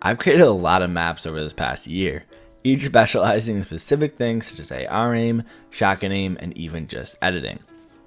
I've created a lot of maps over this past year, each specializing in specific things such as AR aim, shotgun aim, and even just editing.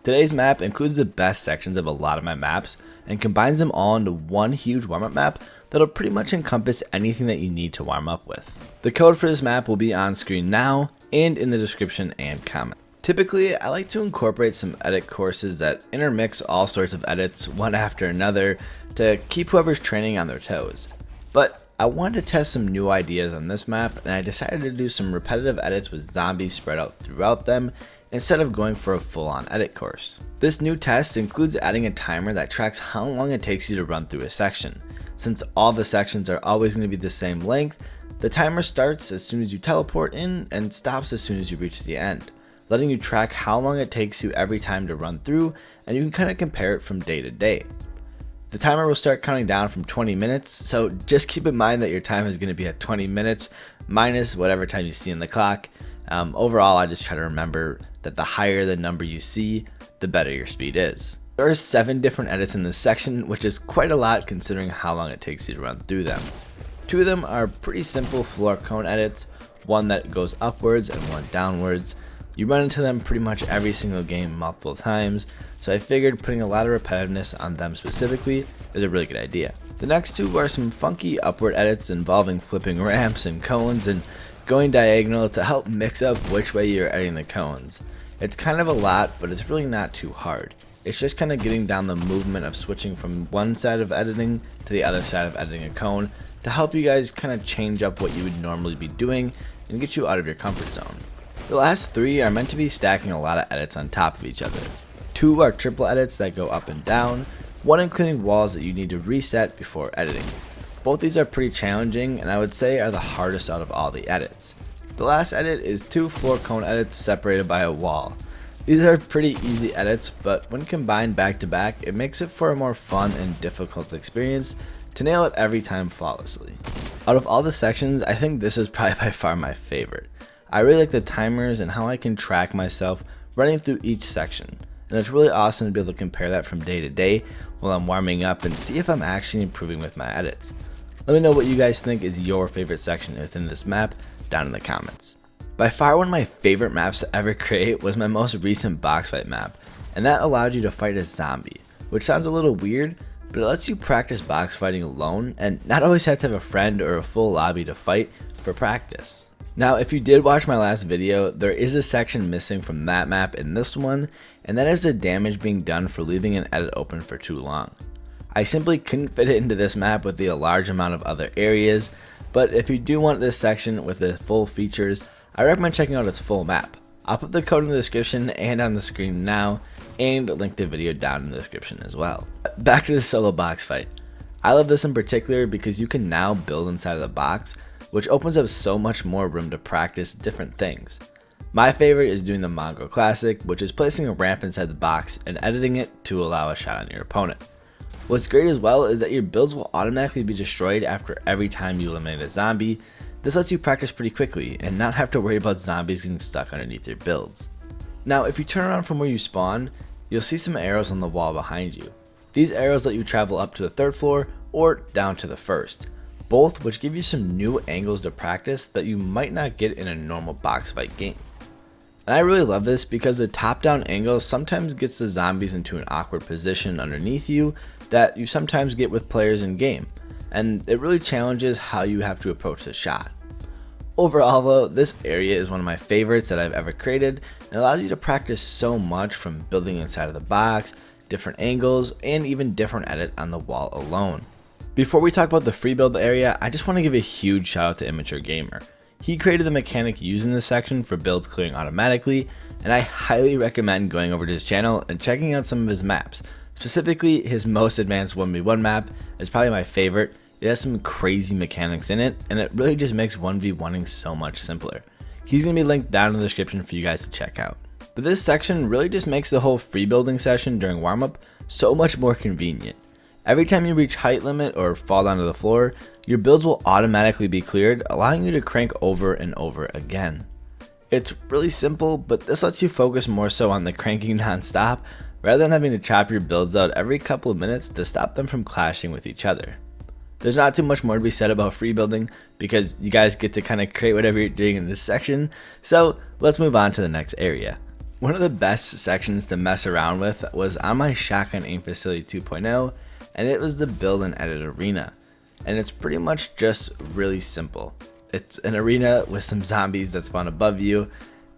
Today's map includes the best sections of a lot of my maps and combines them all into one huge warm-up map that'll pretty much encompass anything that you need to warm up with. The code for this map will be on screen now and in the description and comment. Typically, I like to incorporate some edit courses that intermix all sorts of edits one after another to keep whoever's training on their toes. But I wanted to test some new ideas on this map, and I decided to do some repetitive edits with zombies spread out throughout them instead of going for a full-on edit course. This new test includes adding a timer that tracks how long it takes you to run through a section. Since all the sections are always going to be the same length, the timer starts as soon as you teleport in and stops as soon as you reach the end, letting you track how long it takes you every time to run through, and you can kind of compare it from day to day. The timer will start counting down from 20 minutes, so just keep in mind that your time is going to be at 20 minutes minus whatever time you see in the clock. Overall, I just try to remember that the higher the number you see, the better your speed is. There are 7 different edits in this section, which is quite a lot considering how long it takes you to run through them. 2 of them are pretty simple floor cone edits, one that goes upwards and one downwards. You run into them pretty much every single game multiple times, so I figured putting a lot of repetitiveness on them specifically is a really good idea. The next 2 are some funky upward edits involving flipping ramps and cones and going diagonal to help mix up which way you're editing the cones. It's kind of a lot, but it's really not too hard. It's just kind of getting down the movement of switching from one side of editing to the other side of editing a cone to help you guys kind of change up what you would normally be doing and get you out of your comfort zone. The last 3 are meant to be stacking a lot of edits on top of each other. 2 are triple edits that go up and down, one including walls that you need to reset before editing. Both these are pretty challenging and I would say are the hardest out of all the edits. The last edit is 2 floor cone edits separated by a wall. These are pretty easy edits, but when combined back to back, it makes it for a more fun and difficult experience to nail it every time flawlessly. Out of all the sections, I think this is probably by far my favorite. I really like the timers and how I can track myself running through each section, and it's really awesome to be able to compare that from day to day while I'm warming up and see if I'm actually improving with my edits. Let me know what you guys think is your favorite section within this map down in the comments. By far one of my favorite maps to ever create was my most recent box fight map, and that allowed you to fight a zombie, which sounds a little weird, but it lets you practice box fighting alone and not always have to have a friend or a full lobby to fight for practice. Now, if you did watch my last video, there is a section missing from that map in this one, and that is the damage being done for leaving an edit open for too long. I simply couldn't fit it into this map with the large amount of other areas, but if you do want this section with the full features, I recommend checking out its full map. I'll put the code in the description and on the screen now, and link the video down in the description as well. Back to the solo box fight. I love this in particular because you can now build inside of the box, which opens up so much more room to practice different things. My favorite is doing the Mongo Classic, which is placing a ramp inside the box and editing it to allow a shot on your opponent. What's great as well is that your builds will automatically be destroyed after every time you eliminate a zombie. This lets you practice pretty quickly and not have to worry about zombies getting stuck underneath your builds. Now, if you turn around from where you spawn, you'll see some arrows on the wall behind you. These arrows let you travel up to the 3rd floor or down to the 1st. Both which give you some new angles to practice that you might not get in a normal box fight game. And I really love this because the top-down angle sometimes gets the zombies into an awkward position underneath you that you sometimes get with players in game, and it really challenges how you have to approach the shot. Overall though, this area is one of my favorites that I've ever created and allows you to practice so much from building inside of the box, different angles, and even different edit on the wall alone. Before we talk about the free build area, I just want to give a huge shout out to ImmatureGamer. He created the mechanic used in this section for builds clearing automatically, and I highly recommend going over to his channel and checking out some of his maps. Specifically, his most advanced 1v1 map is probably my favorite. It has some crazy mechanics in it, and it really just makes 1v1ing so much simpler. He's going to be linked down in the description for you guys to check out. But this section really just makes the whole free building session during warm-up so much more convenient. Every time you reach height limit or fall down to the floor, your builds will automatically be cleared, allowing you to crank over and over again. It's really simple, but this lets you focus more so on the cranking non-stop rather than having to chop your builds out every couple of minutes to stop them from clashing with each other. There's not too much more to be said about free building because you guys get to kind of create whatever you're doing in this section. So let's move on to the next area. One of the best sections to mess around with was on my Shotgun Aim Facility 2.0, and it was the build and edit arena. And it's pretty much just really simple. It's an arena with some zombies that spawn above you,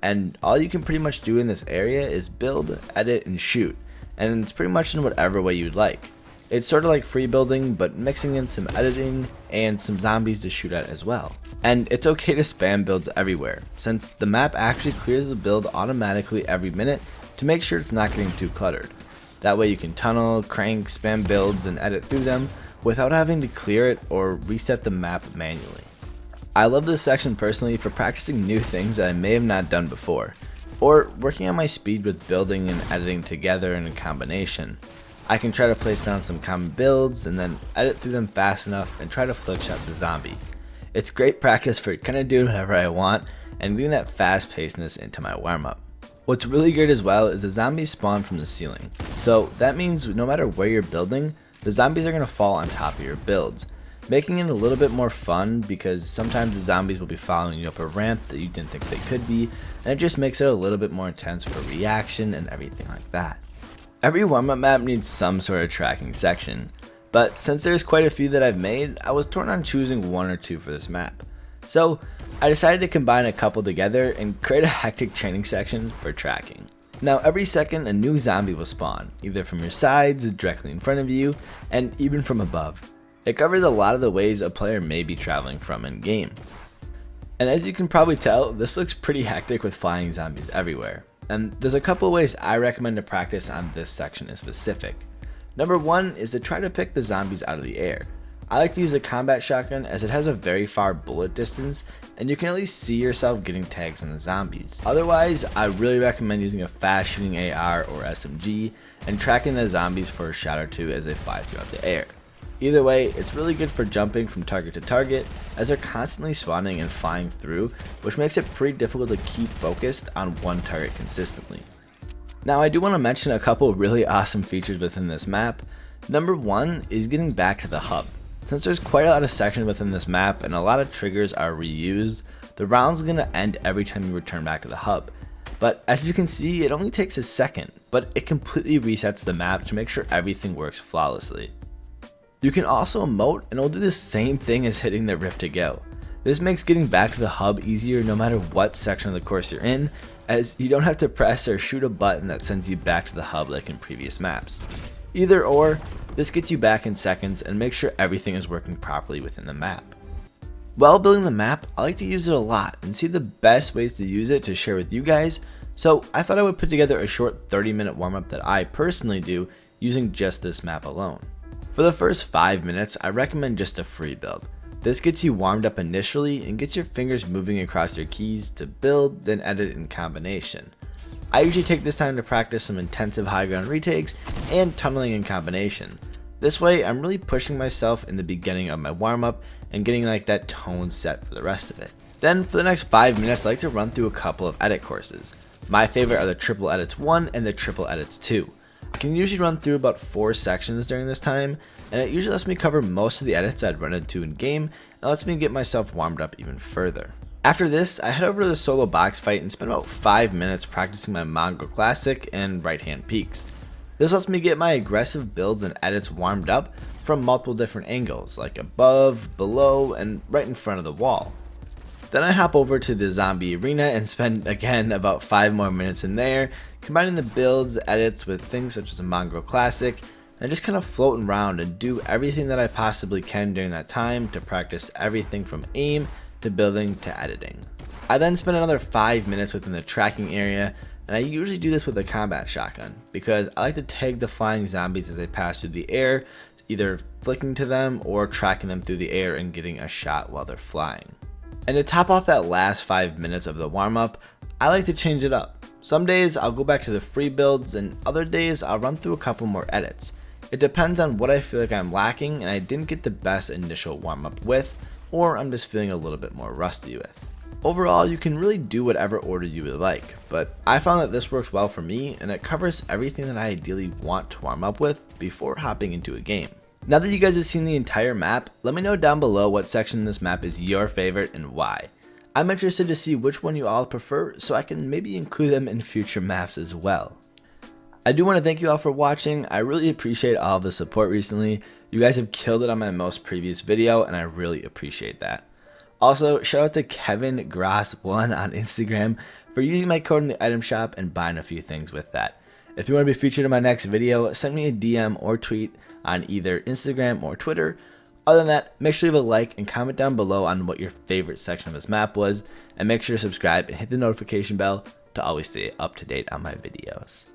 and all you can pretty much do in this area is build, edit, and shoot, and it's pretty much in whatever way you'd like. It's sort of like free building, but mixing in some editing and some zombies to shoot at as well. And it's okay to spam builds everywhere, since the map actually clears the build automatically every minute to make sure it's not getting too cluttered. That way you can tunnel, crank, spam builds, and edit through them without having to clear it or reset the map manually. I love this section personally for practicing new things that I may have not done before, or working on my speed with building and editing together in a combination. I can try to place down some common builds and then edit through them fast enough and try to flick shot the zombie. It's great practice for kind of doing whatever I want and getting that fast pacedness into my warm-up. What's really good as well is the zombies spawn from the ceiling, so that means no matter where you're building, the zombies are going to fall on top of your builds, making it a little bit more fun because sometimes the zombies will be following you up a ramp that you didn't think they could be, and it just makes it a little bit more intense for reaction and everything like that. Every warm-up map needs some sort of tracking section, but since there's quite a few that I've made, I was torn on choosing one or two for this map. So I decided to combine a couple together and create a hectic training section for tracking. Now every second a new zombie will spawn, either from your sides, directly in front of you, and even from above. It covers a lot of the ways a player may be traveling from in game. And as you can probably tell, this looks pretty hectic with flying zombies everywhere. And there's a couple ways I recommend to practice on this section in specific. Number one is to try to pick the zombies out of the air. I like to use a combat shotgun as it has a very far bullet distance and you can at least see yourself getting tags on the zombies. Otherwise, I really recommend using a fast shooting AR or SMG and tracking the zombies for a shot or two as they fly throughout the air. Either way, it's really good for jumping from target to target as they're constantly spawning and flying through, which makes it pretty difficult to keep focused on one target consistently. Now I do want to mention a couple really awesome features within this map. Number one is getting back to the hub. Since there's quite a lot of sections within this map and a lot of triggers are reused, the round's going to end every time you return back to the hub. But as you can see, it only takes a second, but it completely resets the map to make sure everything works flawlessly. You can also emote and it'll do the same thing as hitting the rift to go. This makes getting back to the hub easier no matter what section of the course you're in, as you don't have to press or shoot a button that sends you back to the hub like in previous maps. Either or, this gets you back in seconds and makes sure everything is working properly within the map. While building the map, I like to use it a lot and see the best ways to use it to share with you guys, so I thought I would put together a short 30-minute warm-up that I personally do using just this map alone. For the first 5 minutes, I recommend just a free build. This gets you warmed up initially and gets your fingers moving across your keys to build, then edit in combination. I usually take this time to practice some intensive high ground retakes and tunneling in combination. This way, I'm really pushing myself in the beginning of my warm up and getting like that tone set for the rest of it. Then for the next 5 minutes, I like to run through a couple of edit courses. My favorite are the triple edits 1 and the triple edits 2. I can usually run through about 4 sections during this time, and it usually lets me cover most of the edits I'd run into in game and lets me get myself warmed up even further. After this, I head over to the solo box fight and spend about 5 minutes practicing my Mongrel Classic and right hand peeks. This lets me get my aggressive builds and edits warmed up from multiple different angles, like above, below, and right in front of the wall. Then I hop over to the zombie arena and spend again about 5 more minutes in there, combining the builds, edits with things such as a Mongrel Classic, and just kind of floating around and do everything that I possibly can during that time to practice everything from aim to building to editing. I then spend another 5 minutes within the tracking area, and I usually do this with a combat shotgun because I like to tag the flying zombies as they pass through the air, either flicking to them or tracking them through the air and getting a shot while they're flying. And to top off that last 5 minutes of the warm-up, I like to change it up. Some days I'll go back to the free builds and other days I'll run through a couple more edits. It depends on what I feel like I'm lacking and I didn't get the best initial warm-up with, or I'm just feeling a little bit more rusty with. Overall, you can really do whatever order you would like, but I found that this works well for me and it covers everything that I ideally want to warm up with before hopping into a game. Now that you guys have seen the entire map, let me know down below what section in this map is your favorite and why. I'm interested to see which one you all prefer so I can maybe include them in future maps as well. I do want to thank you all for watching. I really appreciate all the support recently. You guys have killed it on my most previous video and I really appreciate that. Also, shout out to Kevin Gross1 on Instagram for using my code in the item shop and buying a few things with that. If you want to be featured in my next video, send me a DM or tweet on either Instagram or Twitter. Other than that, make sure you leave a like and comment down below on what your favorite section of this map was, and make sure to subscribe and hit the notification bell to always stay up to date on my videos.